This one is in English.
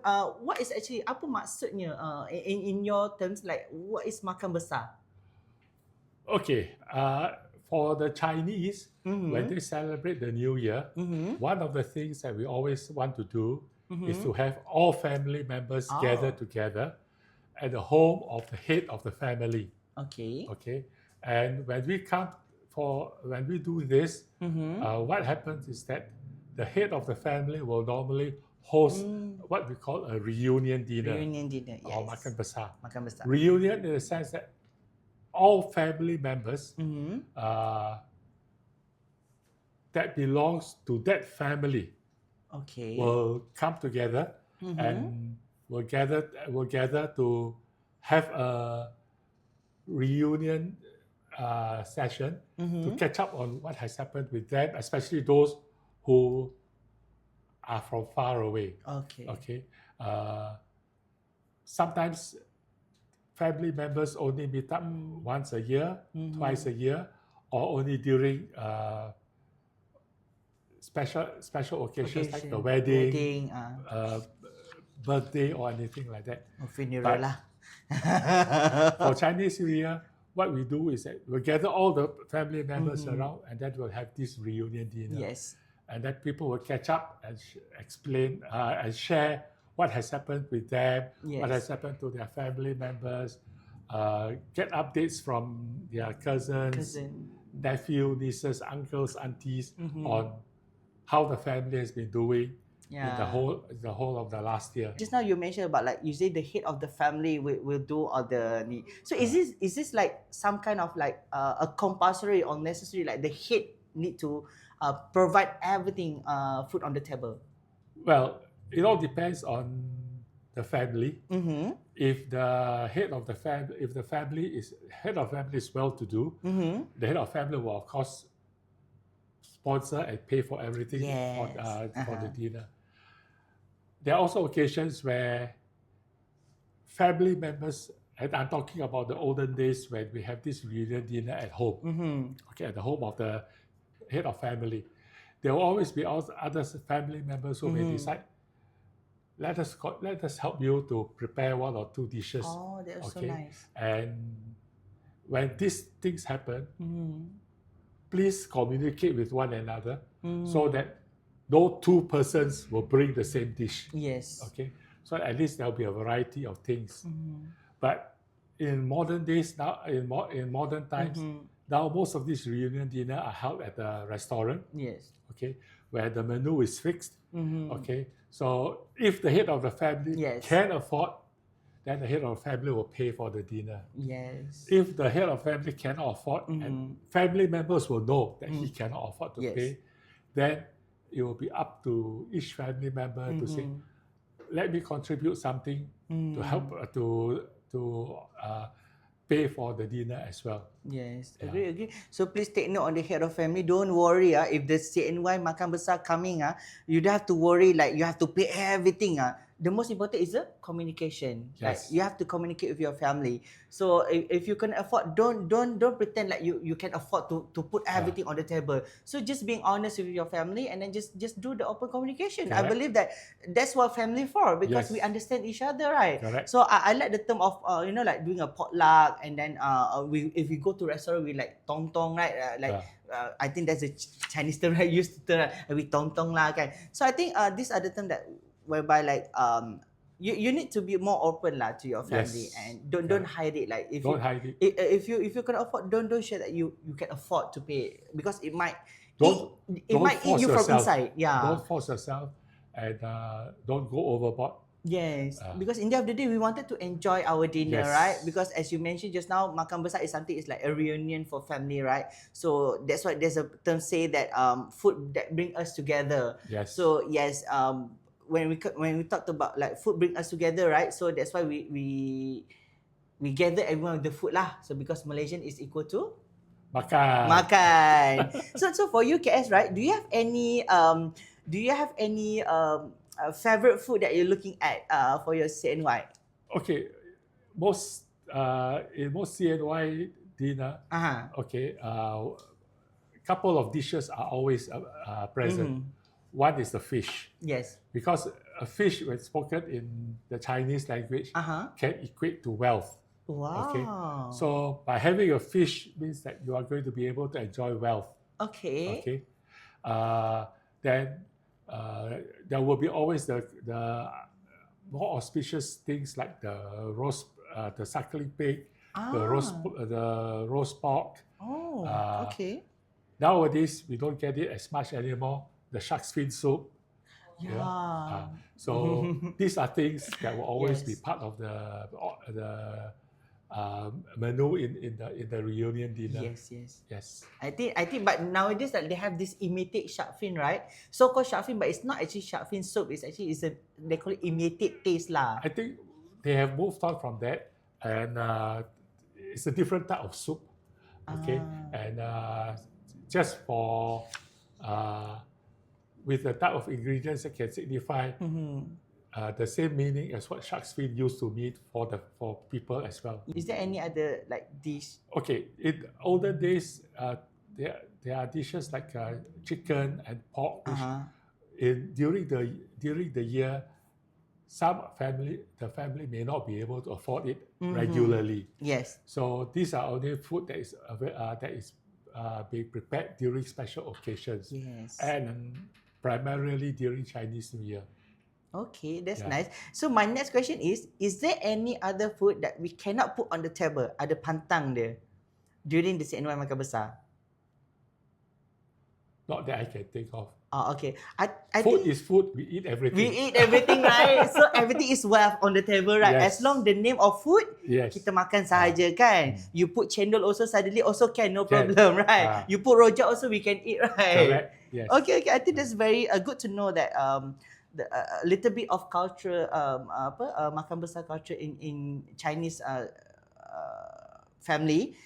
What is actually apa maksudnya in your terms, like what is makan besar? Okay, for the Chinese, when Mm-hmm. they celebrate the New Year, Mm-hmm. one of the things that we always want to do is Mm-hmm. to have all family members gather Oh, together at the home of the head of the family. okay. Okay, and when we do this, Mm-hmm. what happens is that the head of the family will normally host Mm. what we call a reunion dinner Reunion dinner, or makan yes. besar. Makan besar. Reunion in the sense that all family members Mm-hmm. that belongs to that family Okay. will come together Mm-hmm. and will gather to have a reunion session to Mm-hmm. catch up on what has happened with them, especially those who are from far away. Okay. Okay, sometimes family members only meet up once a year, twice a year, or only during special occasions like the Occasion, wedding, wedding, uh, birthday, or anything like that. funeral lah. But for Chinese New Year, what we do is that we gather all the family members around, and then we'll have this reunion dinner. Yes. And then people will catch up and explain and share what has happened with them, what has Yes. happened to their family members, get updates from their cousins, Cousin. nephew, nieces, uncles, aunties on how the family has been doing in the Yeah. whole of the last year. Just now you mentioned about, like, you say the head of the family will do all the need. So is this like some kind of like a compulsory or necessary, like the head need to provide everything, food on the table? Well, it all depends on the family. Mm-hmm. If the head of the family, if the family is head of family is well-to-do, Mm-hmm. the head of family will of course sponsor and pay for everything Yes. for the dinner. There are also occasions where family members, and I'm talking about the olden days when we have this reunion dinner at home, Mm-hmm. okay, at the home of the head of family. There will always be other family members who may decide, let us help you to prepare one or two dishes. Oh, that's so Okay, nice. and when these things happen, Mm-hmm. please communicate with one another so that no two persons will bring the same dish. Yes. Okay, so at least there'll be a variety of things. But in modern days now, in modern times, now most of these reunion dinner are held at a restaurant. Yes. Okay, where the menu is fixed. Okay, so if the head of the family Yes. can afford, then the head of the family will pay for the dinner. Yes. If the head of family cannot afford, and family members will know that he cannot afford to Yes. pay, then it will be up to each family member to say, let me contribute something to help pay for the dinner as well. Yes, Yeah. agree. So please take note on the head of family. Don't worry, if the CNY makan besar coming, you don't have to worry like you have to pay everything. The most important is the communication. Like Yes. you have to communicate with your family. So if you can afford, don't pretend like you can afford to put everything on the table. So just being honest with your family, and then just do the open communication. I Correct. believe that's what family for, because Yes. we understand each other, right? Correct. So I like the term of like doing a potluck, and then if we go to restaurant, we like tong tong, right? I think that's a Chinese term, right? Used to term, we tong tong lah, kan? So I think these are the terms that whereby like you need to be more open lah to your family. Yes. And don't hide it. Like if Don't hide it. if you can afford, don't share that you can afford to pay, because it might Don't eat force you from yourself. inside. Yeah. Don't force yourself, and don't go overboard. Yes, because in the end of the day, we wanted to enjoy our dinner, Yes. right? Because as you mentioned just now, makan besar is something, it's like a reunion for family, right? So that's why there's a term say that food that bring us together. Yes. So yes, when we talked about like food bring us together, right? So that's why we gather everyone with the food lah. So because Malaysian is equal to makan. So for you, KS, right? Do you have any favorite food that you're looking at for your CNY? Okay, in most CNY dinner, okay, couple of dishes are always present. One is the fish, Yes. because a fish when spoken in the Chinese language can equate to wealth. Okay, Wow. so by having a fish means that you are going to be able to enjoy wealth. Okay. Okay, then there will be always the more auspicious things like the the suckling pig, the roast pork. Oh, okay. Nowadays we don't get it as much anymore. The shark's fin soup. Yeah. You know? So these are things that will always be Yes. part of the menu in the reunion dinner. Yes, yes. Yes. I think, but nowadays that they have this imitate shark fin, right? So called shark fin, but it's not actually shark fin soup. It's actually they call it imitate taste lah. I think they have moved on from that, and it's a different type of soup. Okay, and just for with the type of ingredients that can signify the same meaning as what shark's fin used to mean for people as well. Is there any other like dish? Okay, in olden days, there are dishes like chicken and pork, which during the year, the family may not be able to afford it regularly. Yes. So these are only food that is being prepared during special occasions. Yes. And primarily during Chinese New Year. Okay, that's nice. So my next question is there any other food that we cannot put on the table? Ada pantang dia during the CNY Makan Besar? Not that I can think of. Oh, okay. Food think is food. We eat everything. we eat everything, right? So everything is wealth on the table, right? Yes. As long the name of food, Yes. kita makan sahaja kan. You put chendol also suddenly also can, no Can. problem, right? You put rojak also we can eat, right? Correct. Yes. Okay. I think that's very good to know that a little bit of culture makan besar culture in Chinese family.